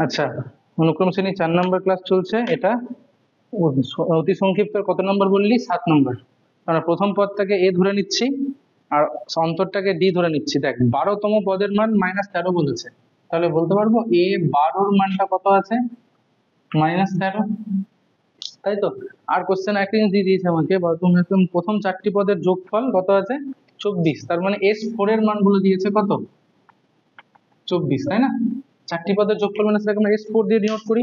আচ্ছা, অনুক্রম শ্রেণী 4 নম্বর ক্লাস চলছে। এটা অতি সংক্ষিপ্ত কত নম্বর বললি? 7 নম্বর। আমরা প্রথম পদটাকে এ ধরে নিচ্ছি আর অন্তরটাকে ডি ধরে নিচ্ছি। দেখ 12তম পদের মান -13 বলেছে, তাহলে বলতে পারবো এ 12-র মানটা কত আছে? -13, তাই তো? আর কোশ্চেন একটা জিনিস দিয়ে দিয়েছে আমাকে, তুমি একদম প্রথম 4টি পদের যোগফল কত আছে? 24। তার মানে S4 এর মান বলে দিয়েছে কত? 24, তাই না? 4টি পদের যোগফল মানে সেটাকে আমরা S4 দিয়ে ডিনোট করি।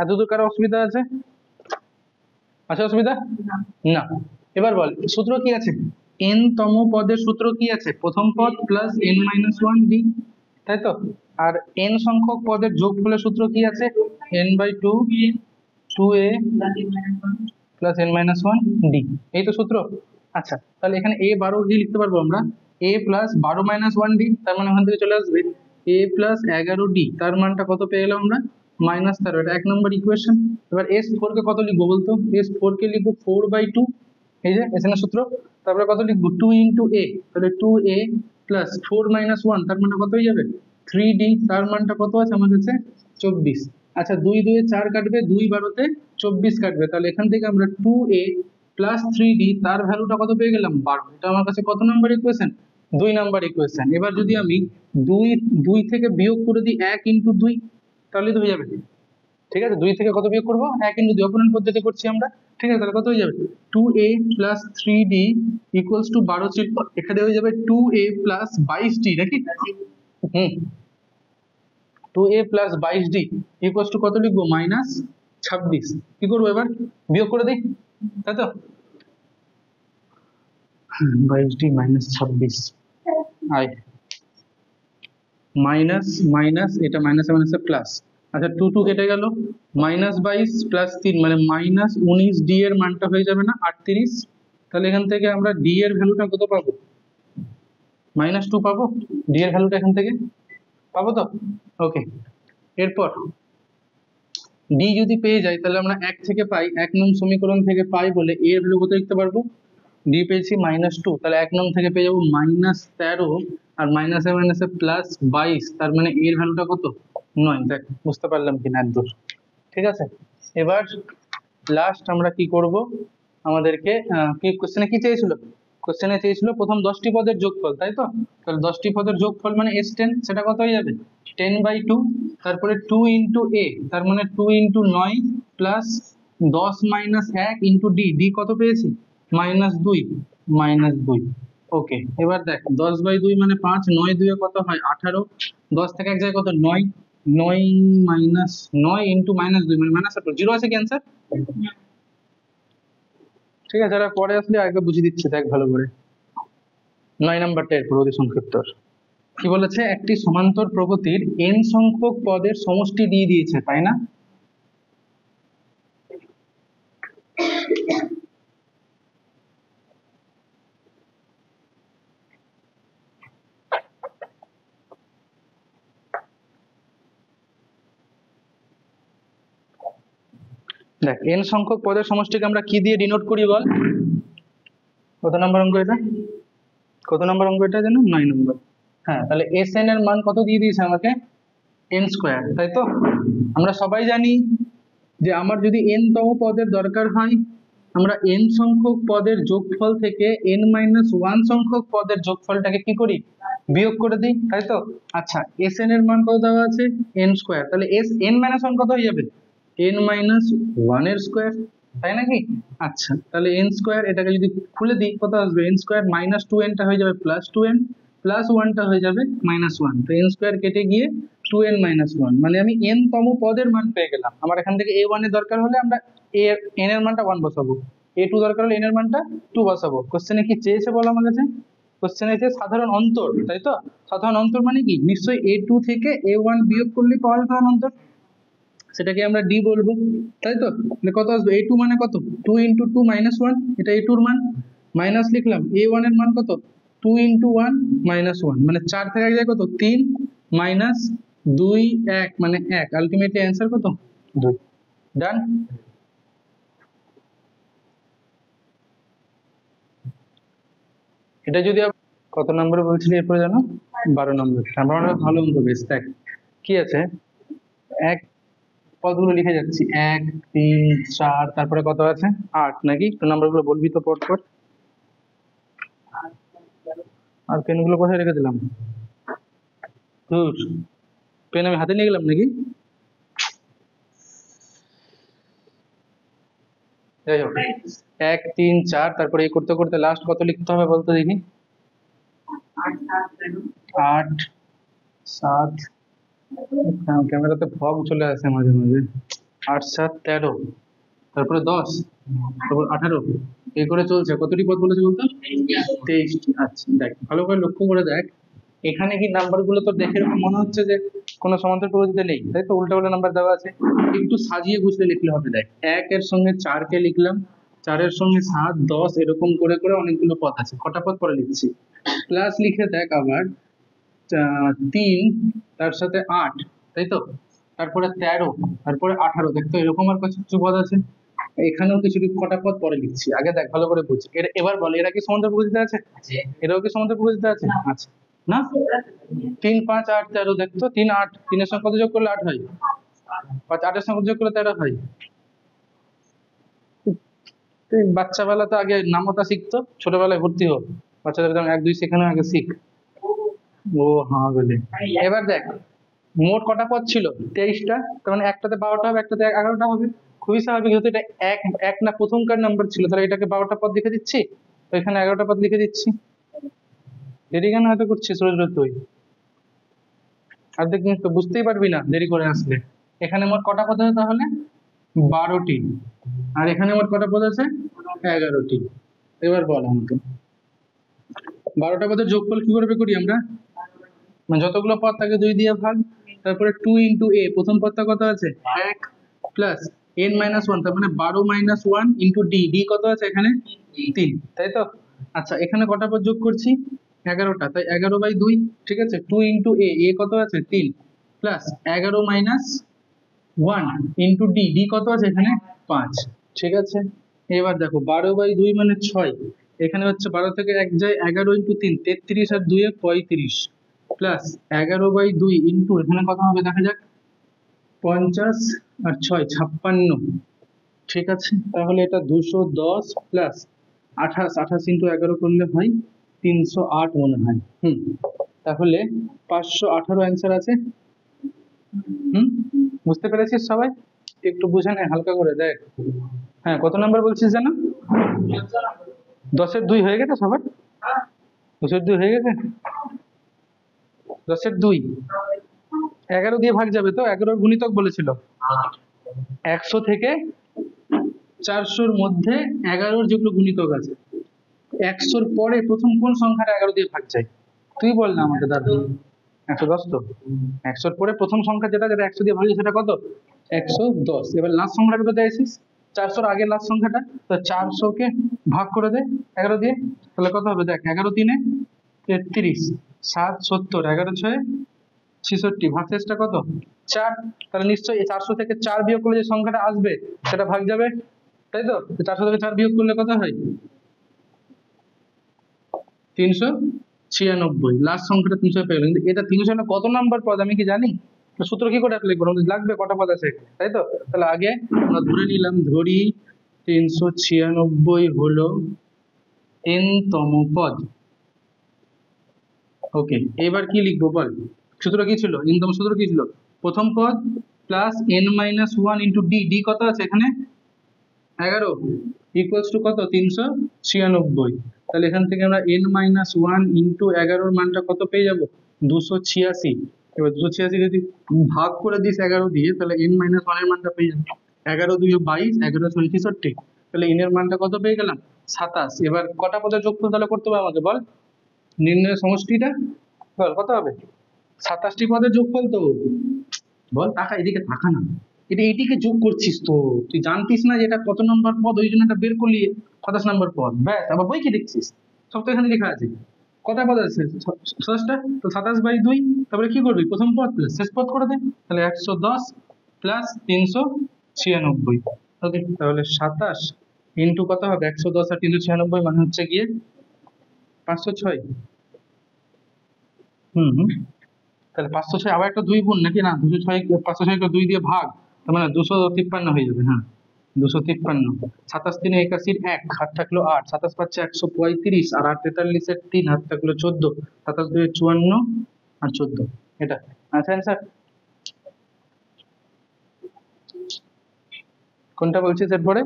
এতদূর কারো অসুবিধা আছে? অসুবিধা না। এবার বল সূত্র কি আছে? n তম পদের সূত্র কি আছে? প্রথম পদ প্লাস n-1 d, তাই তো? আর n সংখ্যক পদের যোগফলের সূত্র কি আছে? n/2 2a plus n-1 d, এই তো সূত্র। আচ্ছা, তাহলে এখানে a 12 দিয়ে লিখতে পারবো আমরা a প্লাস 12-1 d, তার মানে ওখান থেকে চলে আসবে a প্লাস 11 d, তার মানটা কত পেয়ে গেলাম আমরা? -13। এটা 1 নম্বর ইকুয়েশন। এবার S4 কে কত লিখবো বলতো? S4 কে লিখবো 4/2, এই যে এখানে সূত্র। তারপরে কত লিখবো? 2 ইন্টু a, তাহলে 2a প্লাস 4-1, তার মানে কত হয়ে যাবে? 3d, তার মানটা কত আছে আমার কাছে? 24। আচ্ছা, 2 2 এ 4 কাটবে, 2 12-তে 24 কাটবে, তাহলে এখান থেকে আমরা 2a প্লাস 3d, তার ভ্যালুটা কত পেয়ে গেলাম? 12। এটা আমার কাছে কত নম্বর ইকুয়েশন? 2 নম্বর ইকুয়েশন। এবার যদি আমি 2 থেকে বিয়োগ করে দিই 1 ইন্টু 2, তাহলে তো হয়ে যাবে। ঠিক আছে, 2 থেকে কত বিয়োগ করবো? 1 ইন্টু 2, অপরেন্ট পদ্ধতি করছি আমরা। ঠিক আছে, তাহলে কত হয়ে যাবে? 2a plus 3d equals to 12 ছিল, এখানে হয়ে যাবে 2a প্লাস 22d, নাকি? হুম, 2a plus 22d equals to কত লিখবো? -26। কি করবো এবার? বিয়োগ করে দিই, তাই তো? 22d -26, আই মাইনাস মাইনাস, এটা মাইনাসে মাইনাসে প্লাস। আচ্ছা, 2 2 কেটে গেল, -22 প্লাস 3 মানে -19d এর মানটা হয়ে যাবে না 38। তাহলে এখান থেকে আমরা d এর ভ্যালুটা কত পাবো? -2 পাবো। d এর ভ্যালুটা এখান থেকে পাবো তো? ওকে, এরপর d যদি পেয়ে যাই তাহলে আমরা 1 থেকে পাই, 1 নং সমীকরণ থেকে পাই বলে a এর ভ্যালু কত লিখতে পারবো? d পেয়েছি -2, তাহলে 1 নং থেকে পেয়ে যাবো -13, আর মাইনাসে মাইনাসে প্লাস 22, তার মানে এর ভ্যালুটা কত? 9। দেখ বুঝতে পারলাম কিনা একদম? ঠিক আছে, এবার লাস্ট আমরা কি করব? আমাদেরকে কি কোশ্চেনে কি চেয়েছিল? কোশ্চেনে চেয়েছিল প্রথম 10টি পদের যোগফল, তাই তো? তাহলে 10টি পদের যোগফল মানে S10, সেটা কত হয়ে যাবে? 10/2, তারপরে 2 ইন্টু a, তার মানে 2 into 9 plus 10 minus 1 into d, কত পেয়েছি? -2, -2। ওকে, এবার দেখ 10/2 মানে 5, 9 2 কত হয়? 18, 10 থেকে এক জায়গায় কত? 9, 9 মাইনাস 9 ইন্টু -2 মানে -18, 0 আছে কি অ্যান্সার? ঠিক আছে, যারা পরে আসলে আগে বুঝিয়ে দিচ্ছি, দেখ ভালো করে। 9 নাম্বারটা এরপর অতি সংক্ষিপ্ত। কি বলেছে? একটি সমান্তর প্রগতির n সংখ্যক পদের সমষ্টি দিয়ে দিয়েছে, তাই না? দেখ n সংখ্যক পদের সমষ্টিকে আমরা কি দিয়ে ডিনোট করি বল? কত নম্বর অঙ্ক এটা? কত নম্বর অঙ্ক এটা জানো? 9 নম্বর। হ্যাঁ, তাহলে Sn এর মান কত দিয়ে দিয়েছে আমাকে? n², তাই তো? আমরা সবাই জানি যে আমার যদি n তম পদের দরকার হয়, আমরা n সংখ্যক পদের যোগফল থেকে n-1 সংখ্যক পদের যোগফলটাকে কি করি? বিয়োগ করে দিই, তাই তো? আচ্ছা, Sn এর মান কত দেওয়া আছে? n², তাহলে n-1 কত হয়ে যাবে? n-1 এর স্কোয়ার, তাই নাকি? আচ্ছা, তাহলে n², এটাকে যদি খুলে দিই কত আসবে? n² -2n টা হয়ে যাবে +2n, প্লাস 1 টা হয়ে যাবে -1, তো n² কেটে গিয়ে 2n-1, মানে আমি n তম পদের মান পেয়ে গেলাম। আমার এখান থেকে a1 এর দরকার হলে আমরা n এর মানটা 1 বসাবো, a2 দরকার হলে n এর মানটা 2 বসাবো। কোশ্চেনে কি চেয়েছে বলো আমার কাছে? কোশ্চেনে চেয়ে সাধারণ অন্তর, তাই তো? সাধারণ অন্তর মানে কি? নিশ্চয়ই a2 থেকে a1 বিয়োগ করলে পাওয়া যাবে সাধারণ অন্তর, সেটাকে আমরা d বলবো, তাই তো? তাহলে কত আসবে? a2 মানে কত? 2 ইন্টু 2 -1, এটা a2 এর মান, মাইনাস লিখলাম a1 এর মান কত? 2 ইন্টু 1 -1, মানে 4 থেকে যায় কত? 3, মাইনাস 2 1 মানে 1, আলটিমেটলি অ্যান্সার কত? 2। ডান। এটা যদি কত নম্বরে বলছিলি এরপরে জানো? 12 নম্বর। 12 ভালো অঙ্ক, বেশ। দেখ কি আছে, এক পদগুলো লিখে যাচ্ছি, 1 3 4, তারপরে কত আছে 8 নাকি? একটু নাম্বারগুলো বলবি তো পর পর। আর পেনগুলো কোথায় রেখে দিলাম? ধুর, পেন আমি হাতে নিয়ে গেলাম নাকি? যাই হোক, 1 3 4, তারপরে এই করতে করতে লাস্ট কত লিখতে হবে বলতো দেখি? 8 7, ক্যামেরাতে ফগ চলে আসে মাঝে মাঝে। 8 7 13, তারপরে 10, তারপর 18, এই করে চলছে। কতটি পদ বলেছে বলতো? 23টি। আচ্ছা দেখ, ভালো করে লক্ষ্য করে দেখ, এখানে কি নাম্বার গুলো তো দেখে এরকম মনে হচ্ছে যে কোনো সমান্তর প্রকৃতিতে নেই, তাই তো? উল্টা উল্টা নাম্বার দেওয়া আছে, একটু সাজিয়ে গুছিয়ে লিখলে হবে। দেখ, 1 এর সঙ্গে 4 কে লিখলাম, 4 এর সঙ্গে 7 10, এরকম করে করে অনেকগুলো পদ আছে। কটা পদ পরে লিখছি, প্লাস লিখে দেখ আবার 3, তার সাথে 8, তাই তো? তারপরে 13, তারপরে 18, দেখতো এরকম আর কিছু পদ আছে। এখানেও কিছু কটা পদ পরে লিখছি, আগে দেখ ভালো করে বুঝ। এবার বল, এরা কি সমান্তর প্রকৃতিতে আছে? এরাও কি সমান্তর প্রকৃতিতে আছে? আচ্ছা না? 3 5 8 13, দেখতো 3 8, 3 এর সঙ্গে কত যোগ করলে 8 হয়? 5 8 এর সঙ্গে কত যোগ করলে 13 হয়? তুই বাচ্চা বেলাতে আগে নামতা শিখতো, ছোটবেলায় ভর্তি হোক, বাচ্চাদের যেমন 1 2 শেখানো আগে শিখ। ও হ্যাঁ বলে। এবার দেখ, মোট কটা পদ ছিল? 23টা। তার মানে একটাতে 12টা হবে, একটাতে 11টা হবে। খুবই স্বাভাবিক, যেহেতু এটা এক এক না প্রথমকার নাম্বার ছিল, তাহলে এটাকে 12টা পদ লিখে দিচ্ছি, তো এখানে 11টা পদ লিখে দিচ্ছি। দেরি কেন হয়তো করছিস রোজ রোজ তুই? আর দেখ, তো বুঝতেই পারবি না দেরি করে আসলে। এখানে মোট কটা পদ আছে তাহলে? 12টি। আর এখানে মোট কটা পদ আছে? 11টি। এবার বল আমাকে, 12টা পদের যোগফল কি করে বের করি আমরা? মানে যতগুলো পদ থাকে 2 দিয়ে ভাগ, তারপরে 2 ইন্টু এ, প্রথম পদটা কত আছে? 1, প্লাস n মাইনাস 1, তার মানে 12 মাইনাস 1 ইন্টু ডি, ডি কত আছে এখানে? 3, তাই তো? আচ্ছা, এখানে কটা পদ যোগ করছি? 11টা, তাই 11/2, ঠিক আছে? 2 ইন্টু এ, এ কত আছে? 3, plus 11 minus 1 into D, D কত আছে এখানে? 5, ঠিক আছে? এবার দেখো, 12/2 মানে 6, এখানে হচ্ছে 12 থেকে 1 যায়, 11 ইন্টু 3 33, আর 2 এ 35, প্লাস 11/2 ইন্টু এখানে কত হবে দেখা যাক, 50, আর 6 56, ঠিক আছে? তাহলে এটা 210, প্লাস 28, 28 ইন্টু 11 করলে হয় 308 মনে হয়। তাহলে 518 অ্যান্সার আছে। বুঝতে পেরেছিস সবাই? একটু বুঝে নে, হালকা করে দেখ। হ্যাঁ, কত নাম্বার বলছিস জানো? 10-এর 2 হয়ে গেছে সবার? 10-এর 2 হয়ে গেছে? 10-এর 2 11 দিয়ে ভাগ যাবে তো? 11 গুণিতক বলেছিল। 100 থেকে 400-র মধ্যে 11 যেগুলো গুণিতক আছে, 100-র পরে প্রথম কোন সংখ্যাটা 11 দিয়ে ভাগ যায়? তুই বল না আমাকে দাদা। 110 তো? 100-র পরে প্রথম সংখ্যা যেটা যেটা 100 দিয়ে ভাগ যায় সেটা কত? 110। এবার লাস্ট সংখ্যাটা কোথায় আসিস? 400-র আগে লাস্ট সংখ্যাটা, তো 400-কে ভাগ করে দে 11 দিয়ে, তাহলে কত হবে দেখ, 11 3 33, 7 70, 11 6 66, ভাগশেষটা কত? 4। তাহলে নিশ্চয়ই 400 থেকে 4 বিয়োগ করলে যে সংখ্যাটা আসবে সেটা ভাগ যাবে, তাই তো? 400 থেকে 4 বিয়োগ করলে কত হয়? 396। লাস্ট সংখ্যাটা 300 পেয়ে গেল, কিন্তু এটা 300 কত নাম্বার পদ আমি কি জানি? তো সূত্র কি করে অ্যাপ্লাই করবো? লাগবে কটা পদ আছে, তাই তো? তাহলে আগে আমরা ধরে নিলাম, ধরি 396 হলো n তম পদ। ওকে, এবার কি লিখবো বল? সূত্র কি ছিল? n তম সূত্র কি ছিল? প্রথম পদ plus n minus 1 into D, D কত আছে এখানে? 11, ইকুয়ালস টু কত? 396। তাহলে এখান থেকে আমরা n মাইনাস 1 ইন্টু 11-র মানটা কত পেয়ে যাব? 286। এবার 286 যদি ভাগ করে দিস 11 দিয়ে, তাহলে n মাইনাস 1 এর মানটা পেয়ে যাবো। 11 2 22, 11 6 66, তাহলে n এর মানটা কত পেয়ে গেলাম? 27। এবার কটা পদের যোগফল তাহলে করতে হবে আমাকে বল? নির্ণয়ের সমষ্টিটা বল কত হবে? 27টি পদের যোগফল তো। বল, টাকা এদিকে থাকা না, এটা এইটিকে যোগ করছিস তো, তুই জানতিস না যে এটা কত নম্বর পদ, ওই জন্য এটা বের করলি 27 নম্বর পদ, ব্যাস। আবার বই কি দেখছিস? সব তো এখানে লেখা আছে। কটা পদ আছে? 27টা। তো 27/2, তারপরে কি করবি? প্রথম পদ প্লাস শেষ পদ করে দে, তাহলে 110 প্লাস 396। ওকে, তাহলে 27 ইন্টু কত হবে? 110 আর 396 মানে হচ্ছে গিয়ে 506। তাহলে 506 আবার একটা 2 গুণ নাকি? না, 206, 506 কে 2 দিয়ে ভাগ, তার মানে 253 হয়ে যাবে। হ্যাঁ 253, 27×3 = 81, এক হাত থাকলো 8, 27 পাচ্ছে 135, আর 8×43 3, হাত থাকলো 14, 27×2 = 54 আর 14, এটা আচ্ছা অ্যান্সার। কোনটা বলছিস এরপরে?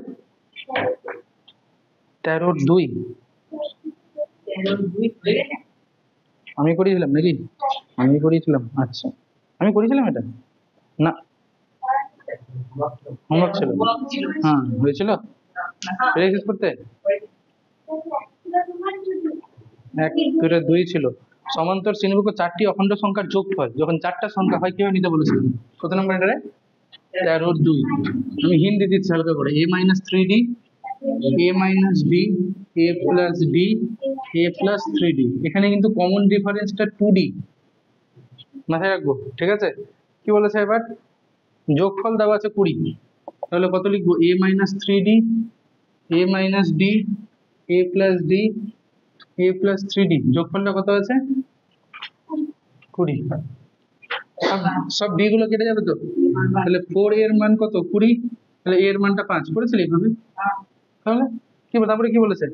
13-2 আমি করিয়েছিলাম নাকি? আমি করিয়েছিলাম, আচ্ছা আমি করিয়েছিলাম এটা না, হোমওয়ার্ক ছিল। হ্যাঁ হয়েছিল, পেরেছিস করতে? 1-2 ছিল। সমান্তর শ্রেণীবদ্ধ 4টি অখণ্ড সংখ্যার যোগফল যখন 4টা সংখ্যা হয় কিভাবে নিতে বলেছিলাম? কত নম্বর এটারে? 13-2। আমি হিন্দি দিচ্ছি হালকা করে, a-3d, a-b, a+d, a+3d। এখানে কিন্তু কমন ডিফারেন্সটা 2d, মাথায় রাখবো, ঠিক আছে? কি বলেছে এবার? যোগফল দেওয়া আছে 20, তাহলে কত লিখবো? a-3d, a-d, a+d, a+3d, যোগফলটা কত আছে? 20। সব ডি গুলো কেটে যাবে তো, তাহলে 4 এর মান কত? 20, তাহলে এর মানটা 5 করেছিলি এইভাবে। তাহলে কি তারপরে কি বলেছে?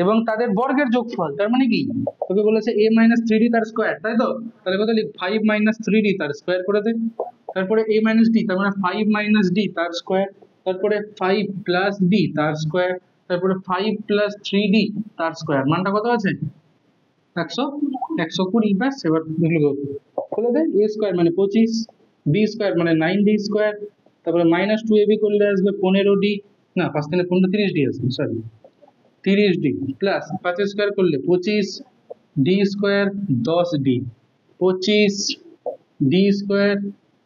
এবং তাদের বর্গের যোগফল, তার মানে কি তোকে বলেছে a-3d তার স্কয়ার, তাই তো? তাহলে কত লিখ? 5-3d তার স্কয়ার করে দে। তারপরে a-d, তার মানে 5-d তার স্কয়ার, তারপরে 5+d তার স্কয়ার, তারপরে 5+3d তার স্কয়ার, মানটা কত আছে? 120। ব্যাস, এবার এগুলো খুলে দে। a স্কয়ার মানে 25, b স্কয়ার মানে 9d স্কয়ার, তারপরে -2ab করলে আসবে 15d, না 5×3 = 30d আসবে, সরি 30d, প্লাস 5 স্কয়ার করলে 25, d square 10d, 25d square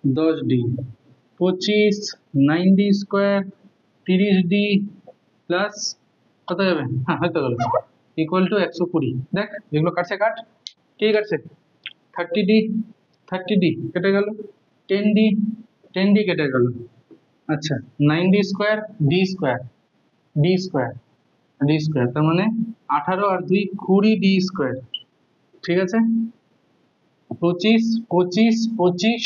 10d, 25 9d square 30d plus কত যাবে? হ্যাঁ হয়তো গেল, ইকুয়াল টু 120। দেখ যেগুলো কাটছে কাট, কে কাটছে? 30d, 30d কেটে গেল, 10d, 10d কেটে গেল, আচ্ছা 9d square, d square, d square, d square, তার মানে 18 আর 2 20d স্কয়ার, ঠিক আছে? 25 25 25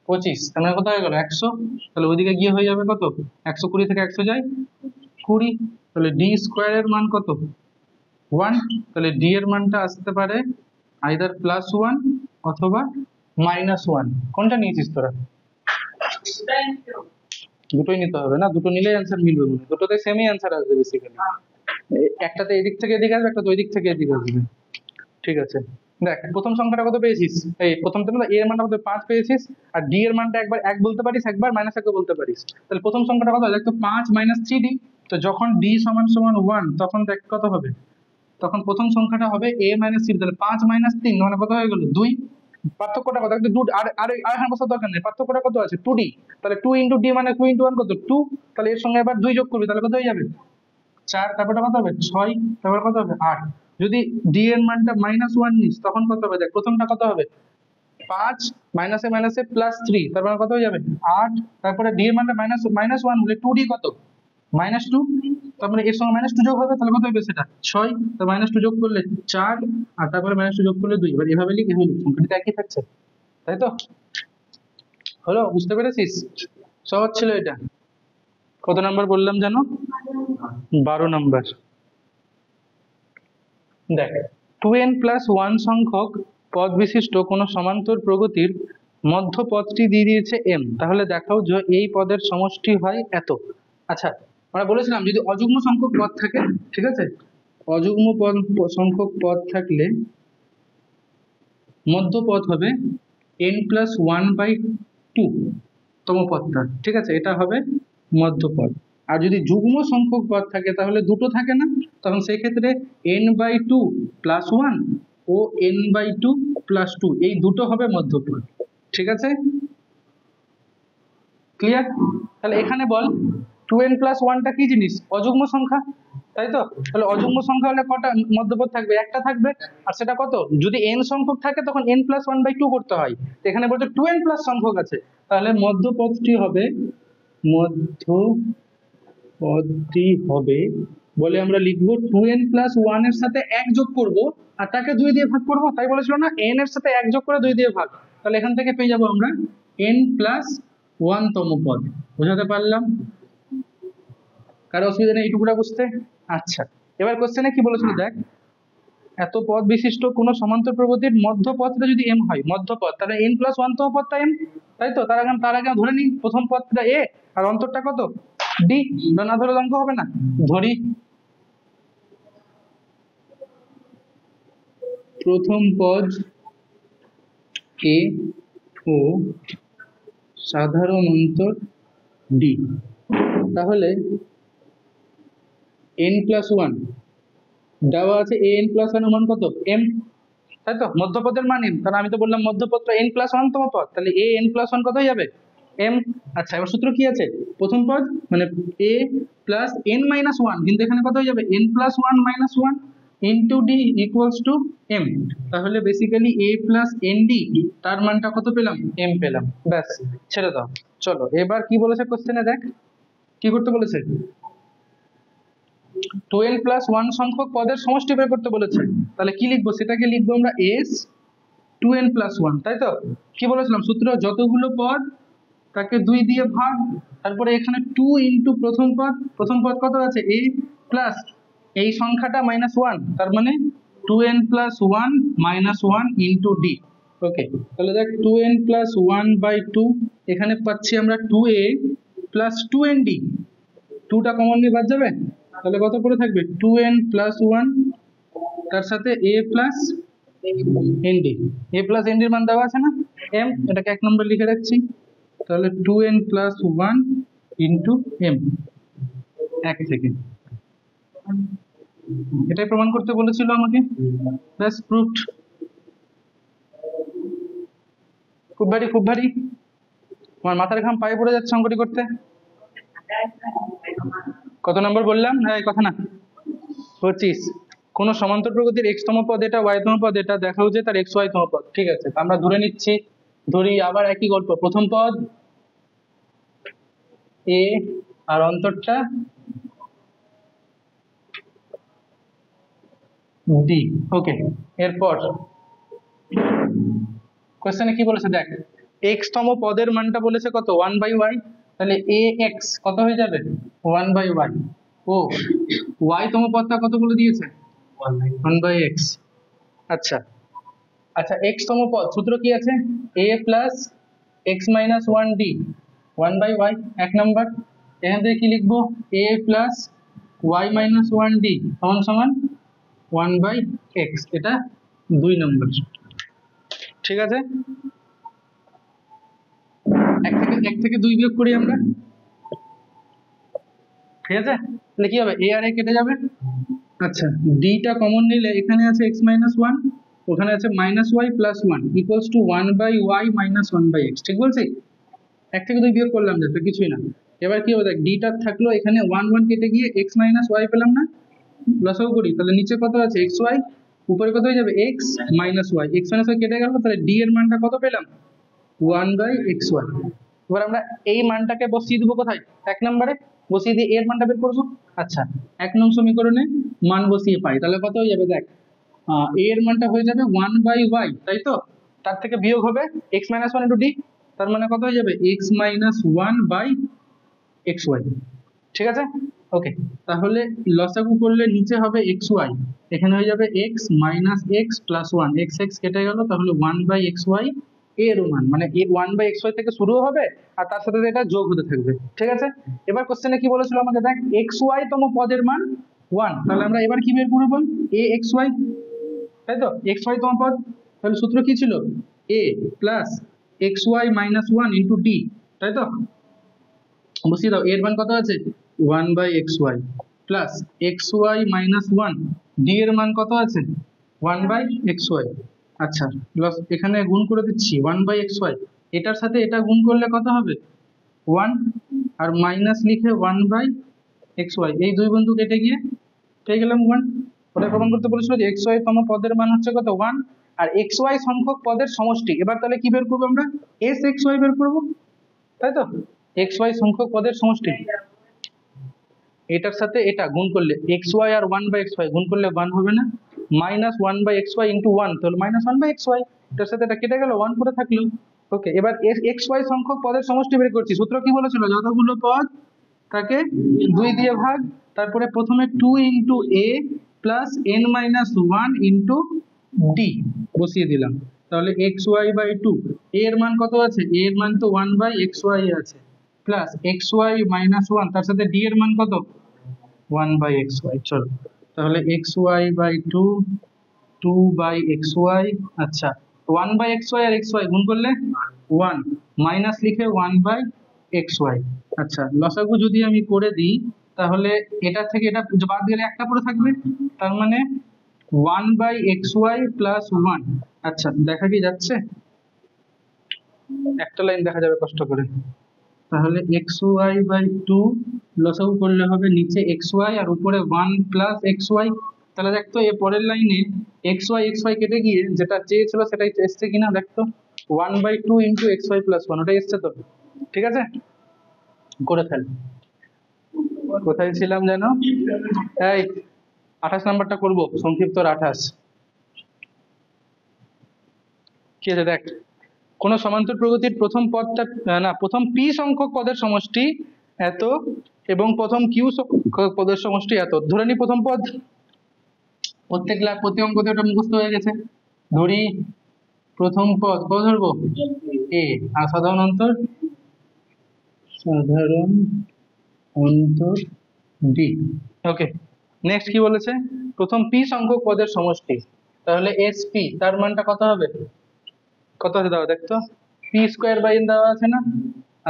25, তার মানে কত হয়ে গেল? 100। তাহলে ওইদিকে গিয়ে হয়ে যাবে কত? 120 থেকে 100 যায় 20, তাহলে d স্কয়ারের মান কত? 1, তাহলে d এর মানটা আসতে পারে আইদার +1 অথবা -1। কোনটা নিয়েছিস তোরা? দুটোই নিতে হবে না, দুটো নিলেই অ্যান্সার মিলবে মনে হয়, দুটোতে সেমই অ্যান্সার আসবে বেসিক্যালি, একটাতে এদিক থেকে এদিকে আসবে, একটা তো ওই দিক থেকে এদিকে আসবে, ঠিক আছে? দেখ প্রথম সংখ্যাটা কত পেয়েছিস? এই প্রথমটা না, a এর মানটা কত? 5 পেয়েছিস, আর d এর মানটা একবার 1 বলতে পারিস, একবার -1 বলতে পারিস। তাহলে প্রথম সংখ্যাটা কত? দেখ তো 5 - 3d, তো যখন d = 1 তখন দেখ কত হবে? তখন প্রথম সংখ্যাটা হবে a - 3, তাহলে 5 - 3 মানে কত হয়ে গেল? 2। পার্থক্যটা কত? একটু আর এখানে বসার দরকার নেই, পার্থক্যটা কত আছে? 2d, তাহলে 2 × d মানে 2 × 1 কত? 2, তাহলে এর সঙ্গে আবার 2 যোগ করবি, তাহলে কত হয়ে যাবে? 4, তারপরটা কত হবে? 6, তারপর কত হবে? 8। যদি d এর মানটা -1 নিস তখন কত হবে? দেখ প্রথমটা কত হবে? 5 মাইনাসে মাইনাসে +3, তার মানে কত হয়ে যাবে? 8, তারপরে d এর মানটা -1 হলে 2d কত? -2, তার মানে এর সঙ্গে -2 যোগ হবে, তাহলে কত হবে সেটা? 6, তো -2 যোগ করলে 4, আর তারপরে -2 যোগ করলে 2, এবার এভাবে লিখ, এভাবে লিখ, সংখ্যাটা একই থাকছে, তাই তো? হলো, বুঝতে পেরেছিস? সহজ ছিল এটা। কত নাম্বার বললাম জানো? 12 নাম্বার। দেখ 2n+1 সংখ্যক পদ বিশিষ্ট কোন সমান্তর প্রগতির মধ্য পদটি দিয়ে দিয়েছে m, তাহলে দেখাও যে এই পদের সমষ্টি হয় এত। আচ্ছা আমরা বলেছিলাম যদি অযুগ্ম সংখ্যক পদ থাকে, ঠিক আছে, অযুগ্ম সংখ্যক পদ থাকলে মধ্য পদ হবে n+1/2 তম পদটা, ঠিক আছে, এটা হবে মধ্যপদ। আর যদি যুগ্ম সংখ্যক পদ থাকে তাহলে দুটো থাকে না, তখন সেই ক্ষেত্রে n/2 + 1 ও n/2 + 2 এই দুটো হবে মধ্যপদ, ঠিক আছে? ক্লিয়ার? তাহলে এখানে বল 2n+1টা কি জিনিস? অযুগ্ম সংখ্যা, তাই তো? তাহলে অযুগ্ম সংখ্যা হলে কটা মধ্যপদ থাকবে? একটা থাকবে, আর সেটা কত? যদি n সংখ্যক থাকে তখন n+1/2 করতে হয়, তো এখানে বলছে 2n+ সংখ্যক আছে, তাহলে মধ্যপদটি হবে বলে আমরা লিখবো 2n+1 এর সাথে 1 যোগ করব আর তাকে 2 দিয়ে ভাগ করব, তাই বলেছিল না? n এর সাথে 1 যোগ করে 2 দিয়ে ভাগ, তাহলে এখান থেকে পেয়ে যাবো আমরা n+1 1তম পদ। বোঝাতে পারলাম? কারো অসুবিধা নেই এইটুকুটা বুঝতে? আচ্ছা, এবার কোশ্চেনে কি বলেছিল দেখ, এত পদ বিশিষ্ট কোন সমান্তর প্রগতির মধ্যপদটা যদি m হয়, মধ্যপদ, তাহলে n+1তম পদটা m, তাই তো? তার আগে ধরে নিই প্রথম পদটা a আর অন্তরটা কত d। না ধরে অঙ্ক হবে না, ধরি প্রথম পদ a ও সাধারণ অন্তর d, তাহলে n+1 দেওয়া আছে, an+1 এর মান কত m, তাই তো? মধ্যপদের মান m, তাহলে আমি তো বললাম মধ্যপদটা n+1তম পদ, তাহলে an+1 কত হয়ে যাবে m। আচ্ছা, এবার সূত্র কি আছে, প্রথম পদ মানে a প্লাস n-1, কিন্তু এখানে কত হয়ে যাবে n+1 - 1 into d equals to m, তাহলে বেসিক্যালি a প্লাস nd, তার মানটা কত পেলাম m পেলাম। ব্যাস, ছেড়ে দাও। চলো এবার কি বলেছে কোশ্চেনে দেখ, কি করতে বলেছে, 2n+1 সংখ্যক পদের সমষ্টি বের করতে বলেছে। তাহলে কি লিখবো, সেটাকে লিখবো আমরা s 2n+1, তাই তো? কি বলেছিলাম সূত্র, যতগুলো পদ তাকে 2 দিয়ে ভাগ, তারপরে এখানে 2 ইন্টু প্রথম পদ কত আছে a প্লাস এই সংখ্যাটা -1, তার মানে 2n+1 - 1 ইন্টু d। ওকে, তাহলে দেখ 2n+1/2, এখানে পাচ্ছি আমরা 2a প্লাস 2nd, 2টা কমন নিয়ে বাদ যাবে, তাহলে কত পড়ে থাকবে 2n+1, তার সাথে a plus nd, a plus nd এর মান দেওয়া আছে না m, এটাকে 1 নম্বর লিখে রাখছি, তাহলে 2n+1 ইন্টু m, 1 থেকে। এটাই প্রমাণ করতে বলেছিল আমাকে, ব্যাস প্রুফড। খুব ভারী আমার মাথার ঘাম পায়ে পড়ে যাচ্ছে অঙ্কটি করতে। কত নম্বর বললাম, হ্যাঁ কথা না, 25। কোন সমান্তর প্রগতির x-তম পদ এটা, y-তম পদ এটা, দেখাও যে তার xy-তম পদ। ঠিক আছে, আমরা ধরে নিচ্ছি, ধরি আবার একই গল্প, প্রথম পদ a আর অন্তরটা d। ওকে, এরপর কোশ্চেনে কি বলেছে দেখ, x-তম পদের মানটা বলেছে কত 1/y, তাহলে ax কত হয়ে যাবে 1/y, ও y-তম পদটা কত বলে দিয়েছে 1/x। আচ্ছা আচ্ছা, x-তম পদ সূত্র কি আছে, a প্লাস x-1d 1/y, 1 নম্বর। এখান থেকে কি লিখবো, a প্লাস y-1d সমান সমান 1/x, এটা 2 নম্বর। ঠিক আছে, এক থেকে 2 বিয়োগ করি আমরা, ঠিক আছে, তাহলে কি হবে a আর a কেটে যাবে। আচ্ছা, d টা কমন নিলে এখানে আছে x-1, ওখানে আছে -y + 1 equals to 1/y - 1/x, ঠিক বলছি? 1 থেকে 2 বিয়োগ করলাম, যাতে কিছুই না। এবার কি হবে দেখ, d টা থাকলো এখানে 1 কেটে গিয়ে x - y পেলাম না, লসাগু করি, তাহলে নিচে কত আছে xy, উপরে কত হয়ে যাবে x - y, x - y কেটে গেল, তাহলে d এর মানটা কত পেলাম 1/xy। এবার আমরা এই মানটাকে বসিয়ে দিব কোথায়, 1 নম্বরে বসিয়ে দিয়ে এর মানটা বের করবো। আচ্ছা, 1 নং সমীকরণে মান বসিয়ে পাই, তাহলে কত হয়ে যাবে দেখ, a এর মানটা হয়ে যাবে 1/y, তাই তো? তার থেকে বিয়োগ হবে x - 1 ইন্টু d, তার মানে কত হয়ে যাবে x - 1/xy। ঠিক আছে, ওকে, তাহলে লসাগু করলে নিচে হবে xy, এখানে হয়ে যাবে x - x + 1, x কেটে গেল, তাহলে 1/xy এর মান, মানে 1/xy থেকে শুরু হবে আর তার সাথে এটা যোগ হতে থাকবে। ঠিক আছে, এবার কোশ্চেনে কি বলেছিল আমাকে দেখ, xy-তম পদের মান 1, তাহলে আমরা এবার কি বের করব, axy, তাই তো? xy-তম পদ, তাহলে সূত্র কি ছিল, a plus xy - 1 into d, তাই তো? বসিয়ে দাও, এর মান কত আছে 1/xy প্লাস xy - 1, d এর মান কত আছে 1/xy। আচ্ছা, প্লাস এখানে গুণ করে দিচ্ছি 1/xy, এটার সাথে এটা গুণ করলে কত হবে 1, আর মাইনাস লিখে 1/xy, এই দুই বিন্দু কেটে গিয়ে পেয়ে গেলাম 1। ওটা প্রমাণ করতে বলেছিল যে xy-তম পদের মান হচ্ছে কত 1, আর xy সংখ্যক পদের সমষ্টি। এবার তাহলে কি বের করবো আমরা, sxy বের করবো, তাই তো? xy সংখ্যক পদের সমষ্টি, এটার সাথে এটা গুণ করলে xy আর 1/xy গুণ করলে 1 হবে না, -1/xy ইন্টু 1, তাহলে -1/xy, এটার সাথে এটা কেটে গেল, 1 পরে থাকলো, ওকে, এবার এক্স ওয়াই সংখ্যক পদের সমষ্টি বের করছি। সূত্র কি বলেছিল, যতগুলো পদ তাকে 2 দিয়ে ভাগ, তারপরে প্রথমে 2 into a plus n minus 1 into d বসিয়ে দিলাম। তাহলে এক্স ওয়াই বাই 2, এ এর মান কত আছে, এ এর মান তো 1 বাই এক্স ওয়াই আছে, প্লাস এক্স ওয়াই মাইনাস 1, তার সাথে ডি এর মান কত 1 বাই এক্স ওয়াই। চলো, তাহলে X Y by 2, 2 by X Y, আচ্ছা 1 বাই এক্স ওয়াই আর এক্স ওয়াই গুণ করলে 1, মাইনাস লিখে 1 বাই এক্স ওয়াই। আচ্ছা, লসাগু যদি আমি করে দিই, তাহলে এটা থেকে এটা বাদ গেলে একটা পড়ে থাকবে, তার মানে 1 বাই এক্স ওয়াই প্লাস 1। আচ্ছা, দেখা কি যাচ্ছে, একটা লাইন দেখা যাবে কষ্ট করে। তাহলে এক্স ওয়াই বাই 2 লসাগু করলে হবে নিচে এক্স ওয়াই আর উপরে 1 প্লাস এক্স ওয়াই। তাহলে দেখতো এর পরের লাইনে এক্স ওয়াই কেটে গিয়ে যেটা চেয়েছিল সেটাই এসছে কিনা দেখতো, 1 by 2 into X Y plus 1, ওটাই এসছে তো। ঠিক আছে, করে ফেল। কোথায় ছিলাম যেন, এই 28 নাম্বারটা করব, সংক্ষিপ্ত 28। কি আছে দেখ, কোন সমান্তর প্রগতির প্রথম পদটা না প্রথম পি সংখ্যক পদের সমষ্টি এত এবং প্রথম কিউ সংখ্যক পদের সমষ্টি এত। ধরে নি প্রথম পদ, প্রতি অঙ্কতে ওটা মুখস্থ হয়ে গেছে। ধরি প্রথম পদ কত ধরবো, এ, আর সাধারণ অন্তর ডি। ওকে, নেক্সট কি বলেছে, প্রথম পি সংখ্যক পদের সমষ্টি, তাহলে এস পি তার মানটা কত হবে, কত আছে দাও দেখতো, পি স্কোয়ার বাই এন দেওয়া আছে না।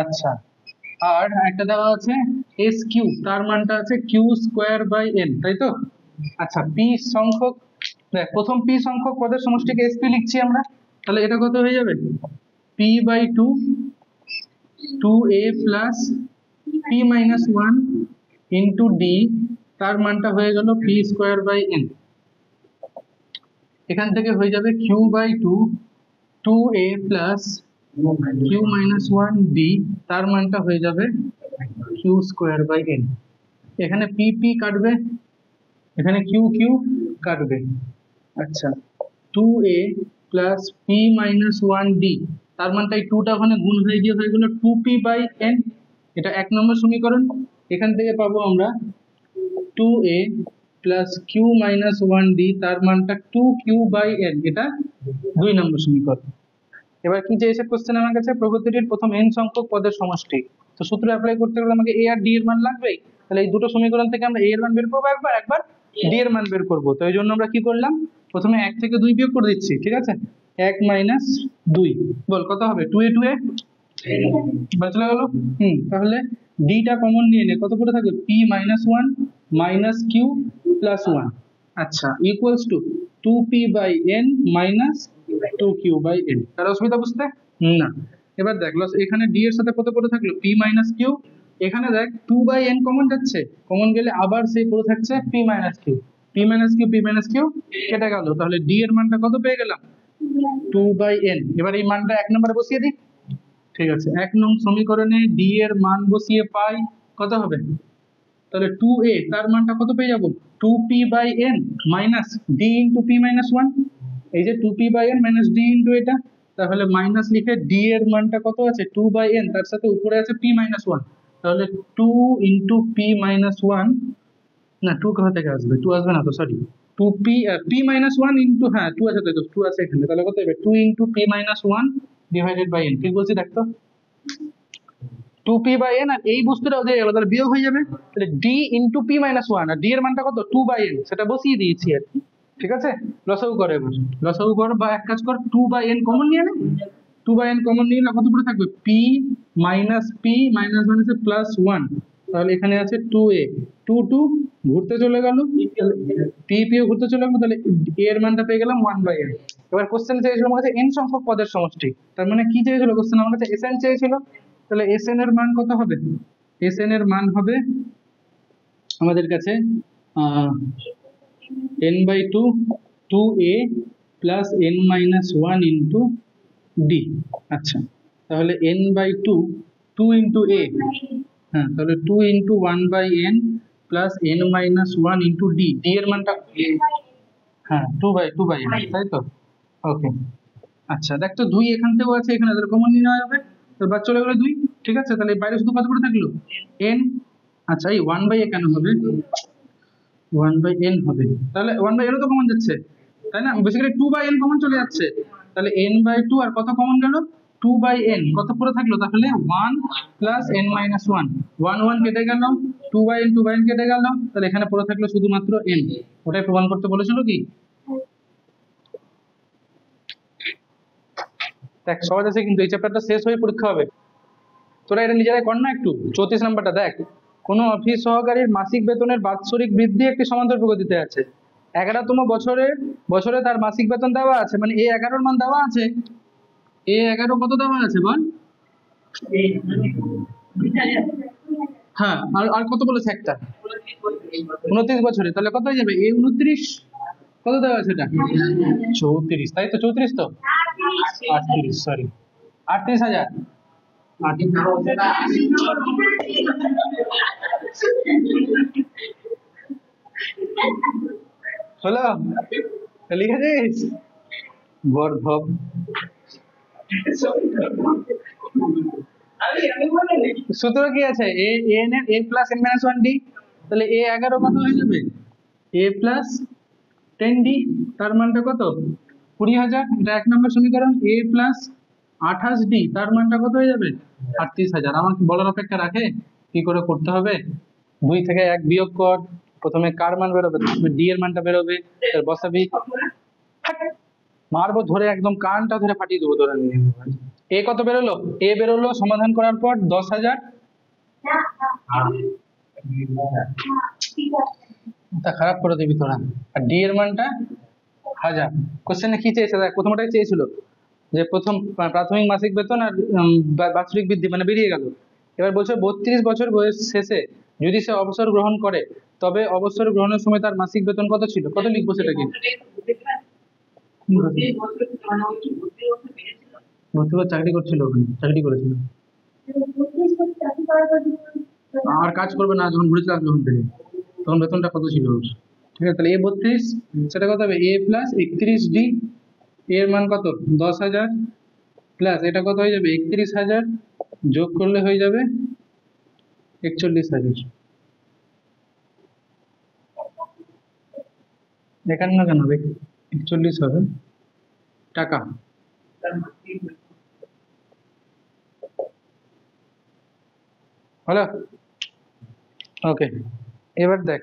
আচ্ছা, আর একটা দেওয়া আছে এস কিউ, তার মানটা আছে কিউ স্কোয়ার বাই এন, তাই তো। আচ্ছা, পি সংখ্যক, দেখ প্রথম পি সংখ্যক পদের সমষ্টিকে এস পি লিখছি আমরা, তাহলে এটা কত হয়ে যাবে, P by 2, 2a plus P minus 1 into D, তার মানটা হয়ে গেল পি স্কোয়ার বাই এন। এখান থেকে হয়ে যাবে Q by 2, 2a plus Q minus 1 D, তার মানটা হয়ে যাবে কিউ স্কোয়ার বাই এন। এখানে পি পি কাটবে, এখানে কিউ কিউ কাটবে। আচ্ছা, 2a plus P minus 1 D, তার মানটা এই 2টা ওখানে গুণ হয়ে গিয়ে হয়ে গেল 2p বাই n। এটা 1 নম্বর সমীকরণ। এখান থেকে পাবো আমরা 2a plus Q minus 1 D, তার মানটা 2q বাই n, এটা 2 নম্বর সমীকরণ। এবার কি চেয়েছে কোশ্চেন আমার কাছে, প্রগতিটির প্রথম n সংখ্যক পদের সমষ্টি। তো সূত্র অ্যাপ্লাই করতে গেলে আমাকে a আর d এর মান লাগবেই, তাহলে এই দুটো সমীকরণ থেকে আমরা a এর মান বের করবো একবার, একবার d এর মান বের করবো। তো এই জন্য আমরা কি করলাম, প্রথমে 1 থেকে 2 বিয়োগ করে দিচ্ছি, ঠিক আছে, 1 মাইনাস 2, বল কত হবে, 2a 2a চলে গেল। তাহলে d টা কমন নিয়ে নে, কত করে থাকবে, p minus 1 minus q plus 1, আচ্ছা equals to 2p by n minus 2q by n। তার অসুবিধা বুঝতে না। এবার দেখ এখানে d এর সাথে কত করে থাকলো, p মাইনাস q, এখানে দেখ 2 বাই n কমন যাচ্ছে, কমন গেলে আবার সেই পড়ে থাকছে p minus q, p minus q কেটে গেল, তাহলে d এর মানটা কত পেয়ে গেলাম, 2 বাই n। এবার এই মানটা 1 নম্বরে বসিয়ে দিই, ঠিক আছে, 1 নং সমীকরণে d এর মান বসিয়ে পাই কত হবে, তাহলে 2a তার মানটা কত পেয়ে যাবো, 2p by n minus d into p minus 1, এই যে 2p by n minus d into এটা, তাহলে মাইনাস লিখে d এর মানটা কত আছে 2 বাই n, তার সাথে উপরে আছে p মাইনাস 1, তাহলে 2 ইন্টু p মাইনাস 1, না 2 কোথা থেকে আসবে, 2 আসবে না তো, sorry 2p p minus 1 into, হ্যাঁ 2 আছে, তাই তো 2 আছে এখানে, তাহলে কত হবে 2 into p minus 1 divided by n। ঠিক বলছি দেখতো, 2p বাই n, আর এই বস্তুটা ওদের গেল, তাহলে বিয়োগ হয়ে যাবে, তাহলে d ইন্টু p মাইনাস 1, আর d এর মানটা কত 2 বাই n, সেটা বসিয়ে দিয়েছি আর কি। ঠিক আছে, লসাগু করে এবার, লসাগু কর, বা এক কাজ কর 2 বাই n কমন নিয়ে নে, 2 বাই n কমন নিয়ে কত পড়ে থাকবে, p মাইনাস মাইনাসে প্লাস 1, তাহলে এখানে আছে 2a, 2 2 ঘুরতে চলে গেল, p ও ঘুরতে চলে গেল, তাহলে a এর মানটা পেয়ে গেলাম 1 বাই n। এবার কোশ্চেন চেয়েছিল আমার কাছে n সংখ্যক পদের সমষ্টি, তার মানে কি চেয়েছিল কোশ্চেন আমার কাছে, sn চেয়েছিল, তাহলে sn এর মান কত হবে, sn এর মান হবে আমাদের কাছে n by 2, 2a plus n minus 1 into d। আচ্ছা, তাহলে n বাই 2, 2 ইন্টু a, হ্যাঁ তাহলে 2 into 1 by n plus n minus 1 into d, d এর মানটা, হ্যাঁ 2 বাই n, তাই তো। ওকে, আচ্ছা দেখ তো 2 এখান থেকেও আছে, এখানে তাহলে কমন নিয়ে নেওয়া যাবে, তো বাদ চলে গেলো 2। ঠিক আছে, তাহলে বাইরে শুধু কত করে থাকলো n। আচ্ছা এই 1/a কেন হবে, 1/n হবে, তাহলে 1/n তো কমন যাচ্ছে তাই না, বেসিক্যালি 2/n কমন চলে যাচ্ছে, তাহলে n/2 আর কত কমন গেল 2/n, কত পড়ে থাকলো তাহলে 1 প্লাস n মাইনাস 1, 1 1 কেটে গেল, 2/n কেটে গেল, তাহলে এখানে পড়ে থাকলো শুধুমাত্র n। ওটাই প্রমাণ করতে বলেছিল কি, দেখ সহজ আছে কিন্তু এই চ্যাপ্টারটা শেষ হয়ে পরীক্ষা হবে, তোরা এটা নিজেরাই কর না একটু। 34 নাম্বারটা দেখ, কোন অফিস সহকারীর মাসিক বেতনের বাৎসরিক বৃদ্ধি একটি সমান্তর প্রগতিতে আছে। 11তম বছরে বছরে তার মাসিক বেতন দেওয়া আছে, মানে A11 মান দেওয়া আছে, A11 কত দেওয়া আছে বল, হ্যাঁ আর আর কত বলেছে একটা 29 বছরে, তাহলে কত হয়ে যাবে A29, কত দেওয়া আছে এটা 34, তাই তো 34 তো 38, সরি 38,000। হলো, লিখেছিস গর্ধব। সূত্র কি আছে, a n এর a plus n minus 1 d, তাহলে A11 কত হয়ে যাবে a প্লাস 10d, তার মানটা কত 20,000, এটা 1 নম্বর সমীকরণ। a প্লাস 28d, তার মানটা কত হয়ে যাবে 38,000। আমাকে বলার অপেক্ষা রাখে কি করে করতে হবে, 2 থেকে 1 বিয়োগ কর, প্রথমে কার মান বেরোবে, তারপরে d এর মানটা বেরোবে, তার বসাবি, মারবো ধরে একদম কানটা ধরে ফাটিয়ে দেবো ধরে নিয়ে। এ কত বেরোলো, এ বেরোলো সমাধান করার পর 10,000, তা খারাপ করে দিবি তোরা। আর ডি এর মানটা 1000। কোশ্চেনে কি চেয়েছে দেখ, প্রথমটাই চেয়েছিল যে প্রথম প্রাথমিক মাসিক বেতন আর বাৎসরিক বৃদ্ধি মানে বেরিয়ে গেল। এবার বলছে 32 বছর বয়স শেষে যদি সে অবসর গ্রহণ করে, তবে অবসর গ্রহণের সময় তার মাসিক বেতন কত ছিল, কত লিখবো সেটা কি, ভর্তি করে চাকরি করছিল, ওখানে চাকরি করেছিল, আর কাজ করবে না যখন ঘুরে আসবে ওখান থেকে, তখন বেতনটা কত ছিল ওর? ঠিক আছে, তাহলে A32, সেটা কত হবে a প্লাস 31d, এর মান কত 10,000, প্লাস এটা কত হয়ে যাবে 31,000, যোগ করলে হয়ে যাবে 41,000। দেখান না কেন হবে 41 হবে টাকা। হলো, ওকে। এবার দেখ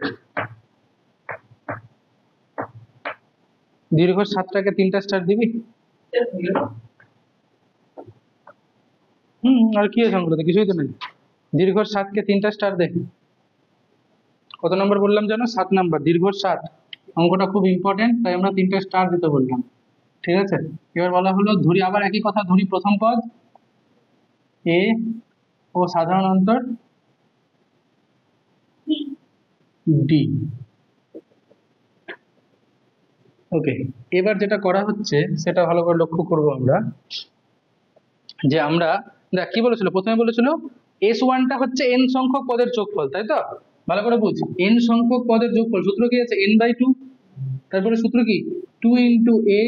দীর্ঘ 7টাকে 3টা স্টার দিবি, আর কি আছে অঙ্কটাতে, কিছুই তো নেই, দীর্ঘ 7কে 3টা স্টার দে। কত নম্বর বললাম জানো, 7 নম্বর, দীর্ঘ 7, অঙ্কটা খুব ইম্পর্টেন্ট, তাই আমরা 3টা স্টার দিতে বললাম। ঠিক আছে, এবার বলা হলো ধরি, আবার একই কথা ধরি, প্রথম পদ এ ও সাধারণ অন্তর ডি। ওকে, এবার যেটা করা হচ্ছে সেটা ভালো করে লক্ষ্য করব আমরা, যে আমরা দেখ কি বলেছিল, প্রথমে বলেছিল S1টা হচ্ছে n সংখ্যক পদের যোগফল, তাই তো, ভালো করে বুঝ, n সংখ্যক পদের যোগফল, সূত্র কি আছে n/2, তারপরে সূত্র কি 2 into a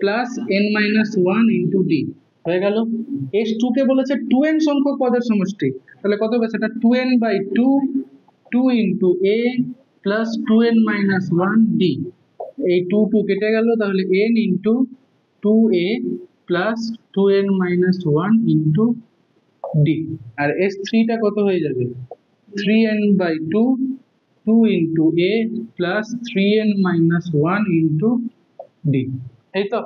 plus n minus 1 into d, হয়ে গেল। S2 কে বলেছে 2n সংখ্যক পদের সমষ্টি, তাহলে কত হবে সেটা 2n/2, 2 into a plus 2n minus 1 d, এই 2 2 কেটে গেল, তাহলে n into 2a plus 2n minus 1 into d, আর S3টা কত হয়ে যাবে 3n/2, 2 into a plus 3n minus 1 into d। এই তো,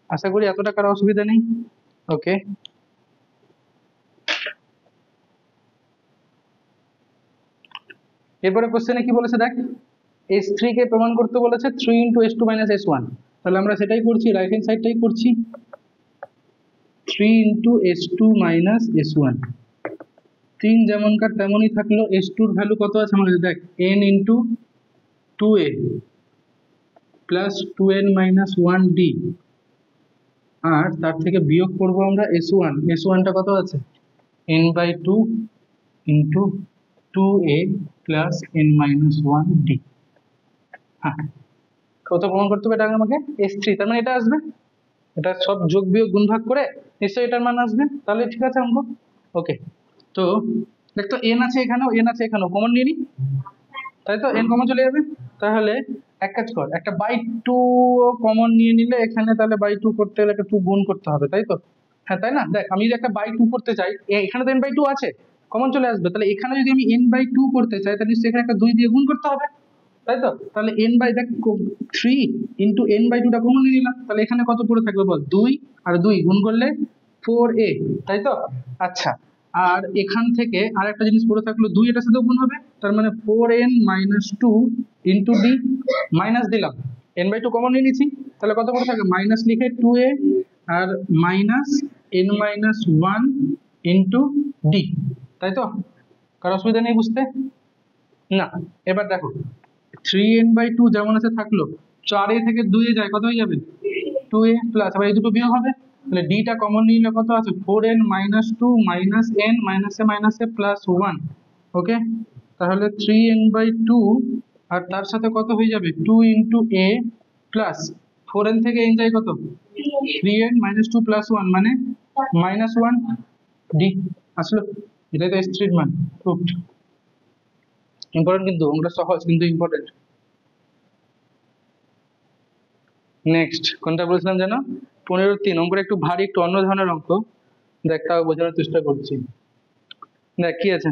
আশা করি এতটা কারো অসুবিধা নেই। ওকে, এরপরে কোশ্চেনে কি বলেছে দেখ, S3 কে প্রমাণ করতে বলেছে 3 ইন্টু S2 মাইনাস S1, তাহলে আমরা সেটাই করছি, রাইট হ্যান্ড সাইডটাই করছি, 3 ইন্টু S2 মাইনাস S1, 3 যেমনকার তেমনই থাকলো, S2 এর ভ্যালু কত আছে আমাদের দেখ n into 2a plus 2n minus 1d, আর তার থেকে বিয়োগ করব আমরা S1, S1টা কত আছে n/2 into 2a plus n minus 1d। হ্যাঁ, কত প্রমাণ করতে হবে এটা আমাকে S3, তার মানে এটা আসবে, এটা সব যোগ বিয়োগ গুণ ভাগ করে নিশ্চয়ই এটার মান আসবে, তাহলে ঠিক আছে অঙ্ক। ওকে, তো দেখ তো এন আছে এখানেও, এন আছে এখানেও, কমন নিয়ে নি, তাই তো এন কমন চলে যাবে। তাহলে এক কাজ কর, একটা বাই টু কমন নিয়ে নিলে এখানে, তাহলে বাই টু করতে গেলে একটা টু গুণ করতে হবে, তাই তো? হ্যাঁ তাই না? দেখ আমি যদি একটা বাই টু করতে চাই, এখানে তো এন বাই টু আছে, কমন চলে আসবে, তাহলে এখানে যদি আমি এন বাই টু করতে চাই তাহলে নিশ্চয়ই এখানে একটা 2 দিয়ে গুণ করতে হবে, তাই তো? তাহলে এন বাই দেখ 3 ইন্টু এন বাই টুটা কমন নিয়ে নিলাম, তাহলে এখানে কত পড়ে থাকবে বল, 2 আর 2 গুণ করলে 4a, তাই তো? আচ্ছা, আর এখান থেকে আর একটা জিনিস পড়ে থাকলো 2, এটার সাথে গুণ হবে, তার মানে 4n minus 2 into d, minus দিলাম, n বাই 2 কমন নিয়ে নিচ্ছি, তাহলে কত পড়ে থাকবে, মাইনাস লিখে 2a আর minus n minus 1 into d, তাই তো? কারো অসুবিধা নেই বুঝতে? না, এবার দেখো 3n বাই 2 যেমন আছে থাকলো, 4a থেকে 2a যায়, কত হয়ে যাবে, 2a প্লাস, আবার এই দুটো বিয়োগ হবে, তাহলে d টা কমন নিলে কত আছে, 4n minus 2 minus n minus a plus 1, ওকে? তাহলে 3n বাই 2 আর তার সাথে কত হয়ে যাবে, 2 ইন্টু a প্লাস 4n থেকে n যায় কত, 3n মাইনাস 2 প্লাস 1 মানে মাইনাস 1 d আসলো, এটাই তো s3 এর মান। প্রুফড। ইম্পর্টেন্ট কিন্তু, অঙ্কটা সহজ কিন্তু ইম্পর্টেন্ট। নেক্সট কোনটা বলেছিলাম যেন, 15-3, অঙ্কটা একটু ভারী, একটু অন্য ধরনের অঙ্ক, দেখ তাও বোঝানোর চেষ্টা করছি। দেখ কি আছে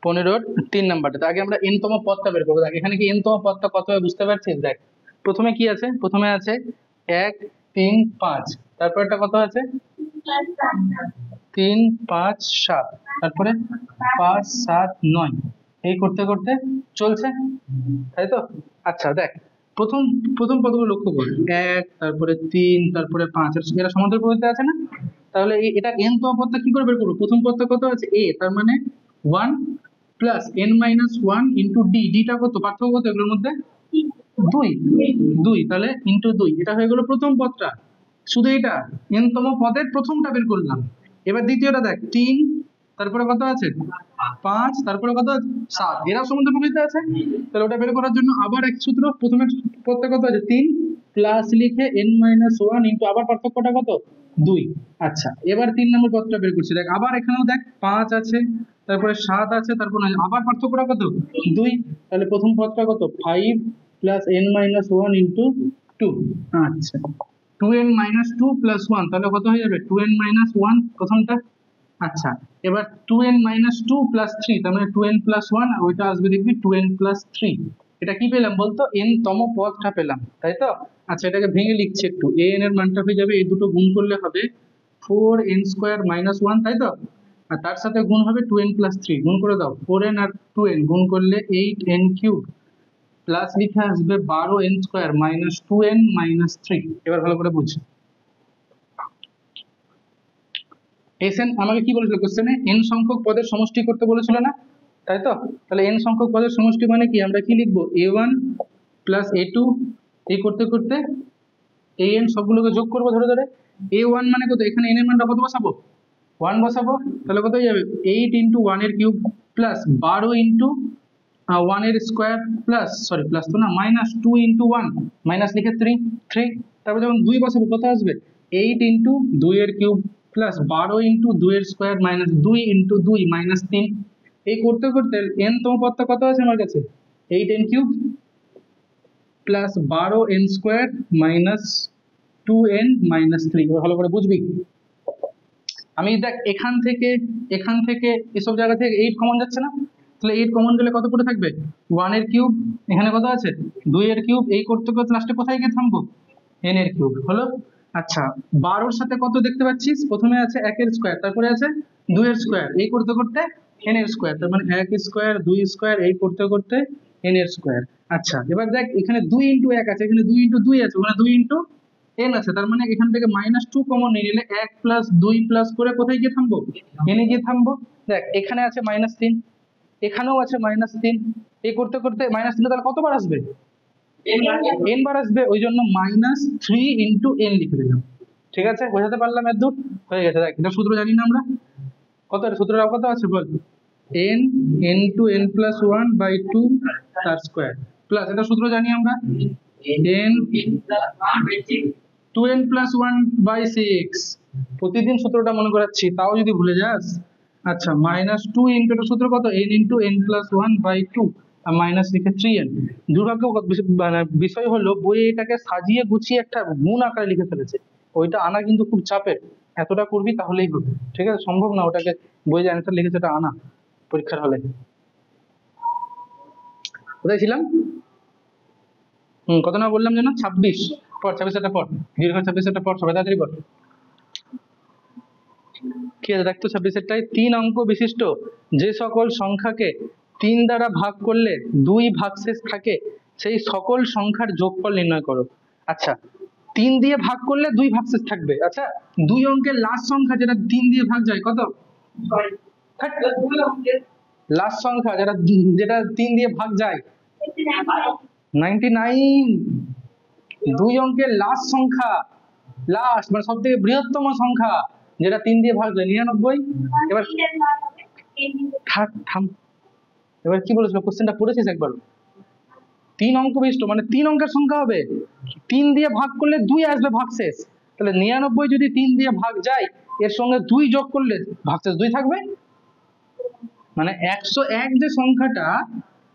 15-3 নাম্বারটা, আগে আমরা n তম পদটা বের করবো। দেখ এখানে কি n তম পদটা কত হবে বুঝতে পারছিস? দেখ প্রথমে কি আছে, প্রথমে আছে 1 3 5, তারপর একটা কত আছে 3 5 7, তারপরে 5 7 9, এই করতে করতে চলছে, তাই তো? আচ্ছা দেখ প্রথম প্রথম পদগুলো লক্ষ্য কর, 1 তারপরে 3 তারপরে 5, এরা সমান্তরাল প্রবাহিত আছে না? তাহলে এটা n তম পদটা কি করে বের করবো, প্রথম পদটা কত আছে a, তার মানে 1 plus n minus 1 into d, d টা কত, পার্থক্য কত এগুলোর মধ্যে, 2 2, তাহলে ইন্টু 2, এটা হয়ে গেল প্রথম পদটা, শুধু এটা n তম পদের প্রথমটা বের করলাম। এবার দ্বিতীয়টা দেখ 3, তারপরে কত আছে 5, তারপরে কত আছে 7, এরা সমান্তরাল প্রবাহিত আছে, তাহলে ওটা বের করার জন্য আবার এক সূত্র, প্রথমে পদটা কত আছে 3 প্লাস লিখে n মাইনাস 1 ইন্টু আবার পার্থক্যটা কত 2। আচ্ছা এবার 3 নম্বর পদটা বের করছি, দেখ আবার এখানেও দেখ 5 আছে, তারপরে 7 আছে, তারপর আবার পার্থক্যটা কত 2, তাহলে প্রথম পদটা কত 5 প্লাস n মাইনাস 1 ইন্টু 2। আচ্ছা 2n মাইনাস 2 প্লাস 1, তাহলে কত হয়ে যাবে 2n মাইনাস 1 প্রথমটা। আচ্ছা এবার 2n মাইনাস 2 প্লাস 3, তার মানে 2n প্লাস 1, আর ওইটা আসবে দেখবি 2n প্লাস 3। এটা কি পেলাম বলতো, n তম পদটা পেলাম, তাই তো? আচ্ছা এটাকে ভেঙে লিখছি একটু, an এর মানটা হয়ে যাবে, এই দুটো গুণ করলে হবে 4n স্কোয়ার মাইনাস 1, তাই তো? আর তার সাথে গুণ হবে 2n প্লাস 3, গুণ করে দাও, 4n আর 2n গুণ করলে 8n কিউব প্লাস লিখে আসবে 12n square minus 2n minus 3। এবার ভালো করে বুঝ, এসএন আমাকে কি বলেছিল কোশ্চেনে, n সংখ্যক পদের সমষ্টি করতে বলেছিল না, তাই তো? তাহলে n সংখ্যক পদের সমষ্টি মানে কি, আমরা কি লিখবো, a1 প্লাস a2, এই করতে করতে an সবগুলোকে যোগ করবো ধরে ধরে, a1 মানে কত, এখানে n এর মানটা কত বসাবো, 1 বসাবো, তাহলে কত হয়ে যাবে 8 ইন্টু 1 এর কিউব প্লাস 12 ইন্টু 1 এর স্কোয়ার প্লাস, সরি প্লাস তো না, মাইনাস 2 ইন্টু 1, মাইনাস লিখে 3, তারপর যখন 2 বসাবো কত আসবে 8 ইন্টু 2 এর কিউব প্লাস 12 ইন্টু 2 এর স্কোয়ার মাইনাস 2 ইন্টু 2 মাইনাস 3, এই করতে করতে n তম পদটা কত আছে আমার কাছে 8n cube plus 12n square minus 2n minus 3। ভালো করে বুঝবি, আমি দেখ এখান থেকে এসব জায়গা থেকে 8 কমন যাচ্ছে না, তাহলে 8 কমন গেলে কত পড়ে থাকবে 1 এর কিউব, এখানে কত আছে 2 এর কিউব, এই করতে করতে লাস্টে কোথায় গিয়ে থামবো n এর কিউব হলো। আচ্ছা 12 এর সাথে কত দেখতে পাচ্ছিস, প্রথমে আছে 1 এর স্কোয়ার, তারপরে আছে 2 এর স্কোয়ার, এই করতে করতে n এর স্কোয়ার, তার মানে 1 স্কোয়ার 2 স্কোয়ার, এই করতে করতে n এর স্কোয়ার। আচ্ছা এবার দেখ এখানে 2 ইন্টু 1 আছে, এখানে 2 ইন্টু 2 আছে, মানে 2 ইন্টু n আছে, তার মানে এখান থেকে মাইনাস 2 কমন নিয়ে নিলে 1 প্লাস 2 প্লাস করে কোথায় গিয়ে থামবো n এ গিয়ে থামবো। দেখ এখানে আছে মাইনাস 3, এখানেও আছে মাইনাস 3, এই করতে করতে মাইনাস 3 তাহলে কতবার আসবে n বার আসবে, ওই জন্য মাইনাস 3 ইন্টু n লিখে দিলাম। ঠিক আছে, বোঝাতে পারলাম এতদূর, হয়ে গেছে। দেখ এটা সূত্র জানি না আমরা, কত সূত্রটা কত আছে বল, n into n plus 1 by 2 তার স্কোয়ার প্লাস, এটা সূত্র জানি আমরা n 2n plus 1 by 6 প্রতিদিন সূত্রটা মনে করাচ্ছি তাও যদি ভুলে যাস। আচ্ছা -2 ইনটু এটা সূত্র কত n into n plus 1 by 2 আর মাইনাস লিখে 3n। দুর্ভাগ্য মানে বিষয় হলো বইয়ে এটাকে সাজিয়ে গুছিয়ে একটা গুণ আকারে লিখে ফেলেছে, ওইটা আনা কিন্তু খুব চাপের। এতটা করবি তাহলেই হবে, ঠিক আছে? সম্ভব না ওটাকে বইয়ে যে অ্যান্সার লিখেছে ওটা আনা পরীক্ষার হলে। কোথায় ছিলাম? কত না বললাম যেন 26 পর 26 পর দীর্ঘ 26 পর সবাই তাড়াতাড়ি পর। কি আছে দেখতো 26টাই 3 অঙ্ক বিশিষ্ট যে সকল সংখ্যাকে 3 দ্বারা ভাগ করলে 2 ভাগশেষ থাকে সেই সকল সংখ্যার যোগফল নির্ণয় করো। আচ্ছা 3 দিয়ে ভাগ করলে 2 ভাগশেষ থাকবে। আচ্ছা 2 অঙ্কের লাস্ট সংখ্যা যেটা 3 দিয়ে ভাগ যায় কত? লাস্ট সংখ্যা যেটা 3 দিয়ে ভাগ যায় 99। 2 অঙ্কের লাস্ট সংখ্যা, লাস্ট মানে সব থেকে বৃহত্তম সংখ্যা যেটা 3 দিয়ে ভাগ যায় 99। এবার থাম, এবার কি বলেছিল কোশ্চেনটা পড়েছিস একবার? 3 অঙ্ক বিশিষ্ট মানে 3 অঙ্কের সংখ্যা হবে, 3 দিয়ে ভাগ করলে 2 আসবে ভাগশেষ। তাহলে 99 যদি 3 দিয়ে ভাগ যায় এর সঙ্গে 2 যোগ করলে ভাগশেষ 2 থাকবে। মানে 101 যে সংখ্যাটা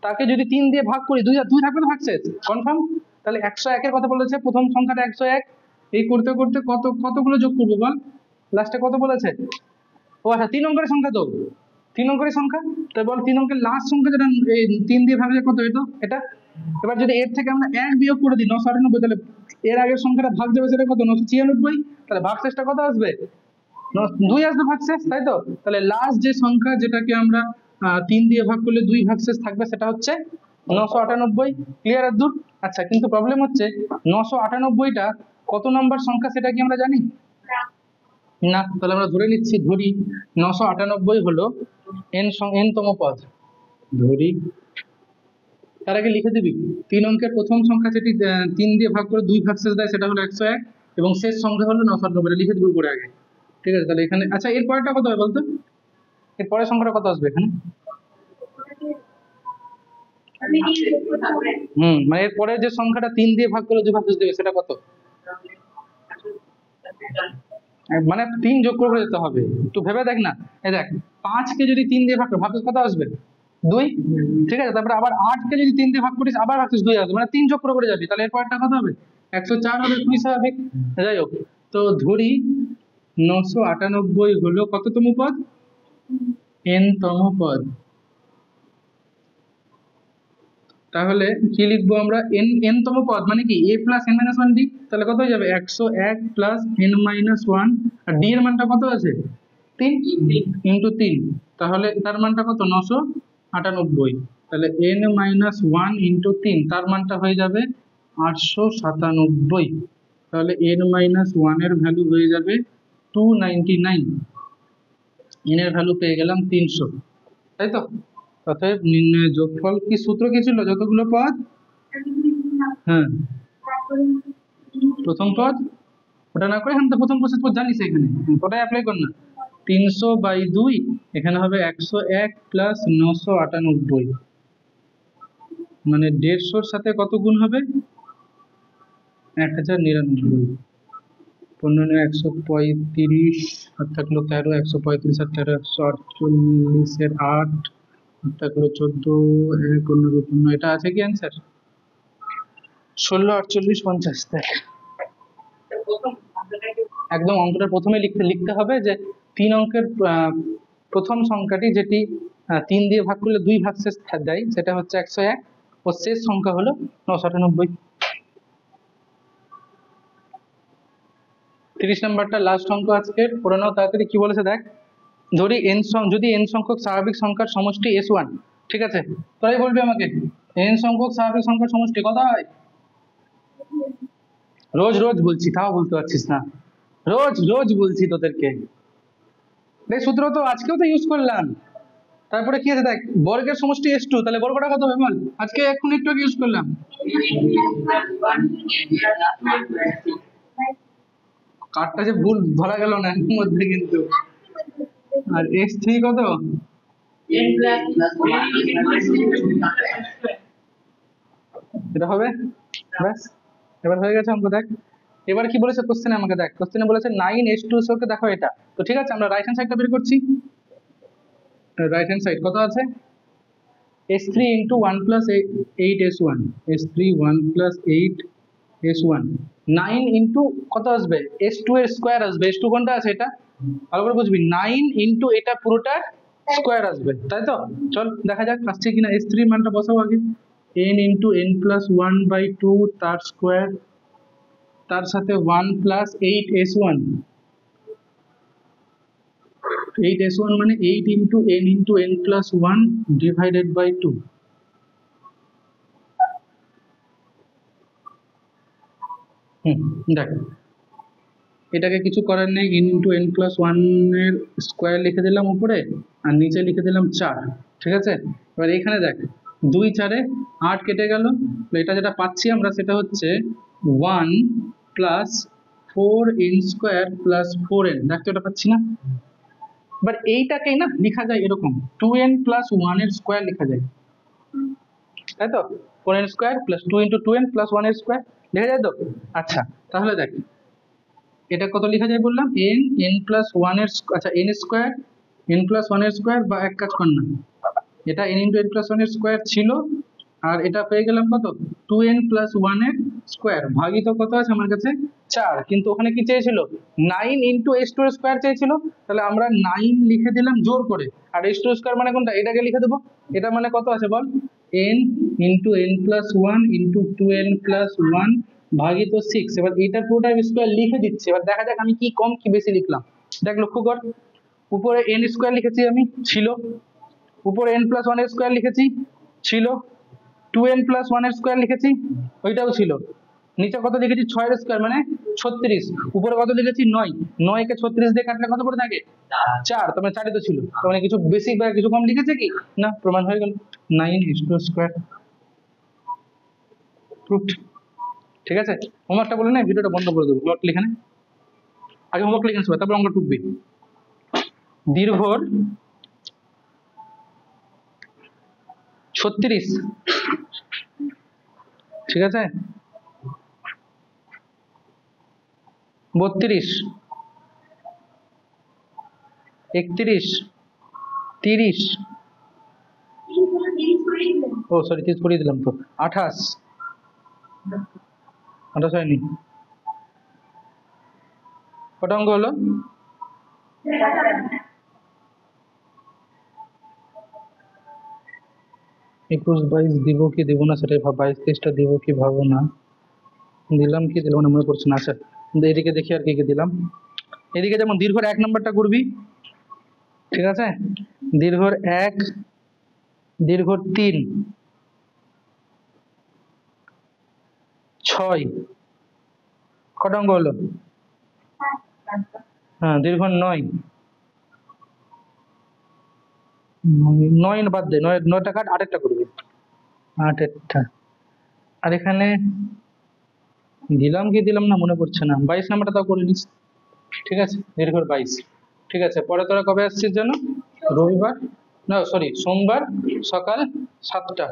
তাকে যদি 3 দিয়ে ভাগ করি 2 থাকবে তো ভাগশেষ কনফার্ম। তাহলে 101 এর কথা বলেছে, প্রথম সংখ্যাটা 101, এই করতে করতে কতগুলো যোগ করবো বল? লাস্টে কত বলেছে? ও আচ্ছা 3 অঙ্কের সংখ্যা তো, 3 অঙ্কের সংখ্যা, তাই বল 3 অঙ্কের লাস্ট সংখ্যা যেটা 3 দিয়ে ভাগ যায় কত এটা। এবার যদি এর থেকে আমরা 1 বিয়োগ করে দিই 998, তাহলে এর আগের সংখ্যাটা ভাগ যাবে সেটা কত? 996। তাহলে ভাগশেষটা কত আসবে? 2 আসবে ভাগশেষ, তাই তো? তাহলে লাস্ট যে সংখ্যা যেটাকে আমরা 3 দিয়ে ভাগ করলে 2 ভাগশেষ থাকবে সেটা হচ্ছে 998। ক্লিয়ার আর দূর? আচ্ছা কিন্তু প্রবলেম হচ্ছে 998টা কত নম্বর সংখ্যা সেটা কি আমরা জানি না? তাহলে আমরা ধরে নিচ্ছি, ধরি 998 হলো n তম পদ। ধরি, তার আগে লিখে দিবি 3 অঙ্কের প্রথম সংখ্যা যেটি 3 দিয়ে ভাগ করে 2 ভাগশেষ দেয় সেটা হলো 101 এবং শেষ সংখ্যা হলো 998। লিখে দিবি উপরে আগে, ঠিক আছে? তাহলে এখানে আচ্ছা এর পরেরটা কত হবে বলতো? এর পরের সংখ্যাটা কত আসবে এখানে? মানে এর পরে যে সংখ্যাটা 3 দিয়ে ভাগ করে 2 ভাগশেষ দেবে সেটা কত? মানে 3 যোগ করে যেতে হবে, একটু ভেবে দেখ না। এই দেখ 5 কে যদি 3 দিয়ে ভাগ করি ভাগশেষ কত আসবে? 2, ঠিক আছে? তারপরে আবার 8 কে যদি 3 দিয়ে ভাগ করিস আবার ভাগশেষ 2 আসবে, মানে 3 যোগ করে যাবি। তাহলে এর পরেরটা কত হবে? 104 হবে, খুবই স্বাভাবিক। যাই হোক, তো ধরি 998 হলো কততম পদ? n তম পদ। তাহলে কি লিখবো আমরা? n তম পদ মানে কি a plus n minus 1 d। তাহলে কত হয়ে যাবে? 101 প্লাস n মাইনাস 1, আর d এর মানটা কত আছে? 3 ইন্টু 3, তাহলে তার মানটা কত? 998। তাহলে n মাইনাস 1 ইন্টু 3 তার মানটা হয়ে যাবে 897। তাহলে n মাইনাস 1 এর ভ্যালু হয়ে যাবে 299, n এর ভ্যালু পেয়ে গেলাম 300, তাই তো? অতএব নির্ণয় যোগফল কি সূত্র কি ছিল? যতগুলো পদ, হ্যাঁ প্রথম পদ, ওটা না করে এখানে তো প্রথম প্রসেস পদ জানিস, এখানে ওটাই অ্যাপ্লাই কর না। 300/2 এখানে হবে 101 প্লাস 998, মানে 150-র সাথে কত গুণ হবে? 1099। 15 135, আর থাকলো 13, 135 আর 13 148 এর 8, থাকলো 14, 15, এটা আছে কি অ্যান্সার? 16, 48, 50। দেখ একদম অঙ্কটা প্রথমে লিখতে হবে যে 3 অঙ্কের প্রথম সংখ্যাটি যেটি 3 দিয়ে ভাগ করলে 2 ভাগশেষ দেয় সেটা হচ্ছে 101 ও শেষ সংখ্যা হলো 998। 30 নম্বরটা লাস্ট অঙ্ক আজকের, পড়ে নাও তাড়াতাড়ি। কি বলেছে দেখ, ধরি যদি n সংখ্যক স্বাভাবিক সংখ্যার সমষ্টি s1, ঠিক আছে? তাই বলবি আমাকে n সংখ্যক স্বাভাবিক সংখ্যার সমষ্টি কত হয়? রোজ রোজ বলছি তাও বলতে পারছিস না, রোজ রোজ বলছি তোদেরকে। এই সূত্র তো আজকেও তো ইউজ করলাম। তারপরে কি আছে দেখ, বর্গের সমষ্টি s2, তাহলে বর্গটা কত হবে বল? আজকে এখন একটু ইউজ করলাম। কার্ডটা যে ভুল ধরা গেল না এর মধ্যে কিন্তু। আর s3 কত? এটা হবে ব্যাস, এবার হয়ে গেছে অঙ্ক। দেখ এবার কি বলেছে কোশ্চেনে, আমাকে দেখ কোশ্চেনে বলেছে 9H2SO কে দেখো এটা। তো ঠিক আছে, আমরা রাইট হ্যান্ড সাইডটা বের করছি। রাইট হ্যান্ড সাইড কত আছে, H3 into 1 plus 8S1, H3 1 plus 8S1, 9 into কত আসবে, S2 এর স্কোয়ার আসবে। S2 কোনটা আছে, এটা ভালো করে বুঝবি, 9 into এটা পুরোটা স্কোয়ার আসবে, তাই তো? চল দেখা যাক আসছে কিনা। S3 মানটা বসাও আগে, n into n plus 1 by 2 তার স্কোয়ার, তার সাথে 1 plus 8S1, 8S1 মানে 8 into n plus 1 divided by 2। দেখ এটাকে কিছু করার নেই, n into n plus 1 এর স্কোয়ার লিখে দিলাম উপরে, আর নিচে লিখে দিলাম 4। ঠিক আছে, এবার এখানে দেখ 2 4 8 কেটে গেল। তো এটা যেটা পাচ্ছি আমরা সেটা হচ্ছে 1 plus 4n square plus 4n। দেখ তো এটা পাচ্ছি না? এবার এইটাকেই না লেখা যায় এরকম, 2n plus 1 এর স্কোয়ার লেখা যায়, তাই তো? 4n square plus 2 into 2n plus 1 এর স্কোয়ার লেখা যায় তো? আচ্ছা তাহলে দেখ এটা কত লেখা যায় বললাম, n plus 1 এর আচ্ছা n স্কোয়ার n plus 1 এর স্কোয়ার, বা এক কাজ কর না, এটা n into n plus 1 এর স্কোয়ার ছিল, আর এটা পেয়ে গেলাম কত, 2n plus 1 এর স্কোয়ার ভাগিত কত আছে আমার কাছে 4। কিন্তু ওখানে কি চেয়েছিল, 9 into h2 এর স্কোয়ার চেয়েছিল, তাহলে আমরা 9 লিখে দিলাম জোর করে, আর h2 এর স্কোয়ার মানে কোনটা, এটাকে লিখে দেবো। এটা মানে কত আছে বল, n into n plus 1 into 2n plus 1 ভাগিত 6। এবার এটার পুরোটা স্কোয়ার লিখে দিচ্ছি, এবার দেখা যাক আমি কি কম কি বেশি লিখলাম। দেখ লক্ষ্য কর, উপরে n স্কোয়ার লিখেছি আমি, ছিল, উপরে n plus 1 এর স্কোয়ার লিখেছি, ছিল, 2n plus 1 এর স্কোয়ার লিখেছি, ওইটাও ছিল, নিচে কত লিখেছি 6 এর স্কোয়ার মানে 36, উপরে কত লিখেছি 9, 9 কে 36 দিয়ে কাটলে কত পড়ে থাকে 4, তার মানে 4ই তো ছিল, তার মানে কিছু বেশি বা কিছু কম লিখেছে কি না, প্রমাণ হয়ে গেল 9h2 স্কোয়ার প্রুফড। ঠিক আছে, হোমওয়ার্কটা বলে না, ভিডিওটা বন্ধ করে দেবো, হোমওয়ার্ক লিখে নে, আগে হোমওয়ার্ক লিখে নেবে তারপর অঙ্ক টুকবি। দীর্ঘর 36, ঠিক আছে, 32, 31, 30, ও সরি 30 করিয়ে দিলাম তো, 28, 28 হয়নি, কটা অঙ্ক হলো, 21 22 দিব কি দিব না সেটাই ভাব, 22 23টা দিব কি ভাবো না, দিলাম কি দিলাম না মনে পড়ছে না। আচ্ছা এদিকে দেখি আর কি কি দিলাম। এদিকে যেমন দীর্ঘর 1 নাম্বারটা করবি, ঠিক আছে, দীর্ঘর 1, দীর্ঘর 3, 6, কটা অঙ্ক হলো, হ্যাঁ দীর্ঘর 9, 9 বাদ দে, 9টা কাট, 8টা করবি, 8টা। আর এখানে দিলাম কি দিলাম না মনে পড়ছে না, 22 নাম্বারটা তাও করে নিস, ঠিক আছে, দীর্ঘর 22। ঠিক আছে, পরে তোরা কবে আসছিস যেন, রবিবার না সরি সোমবার সকাল 7টা।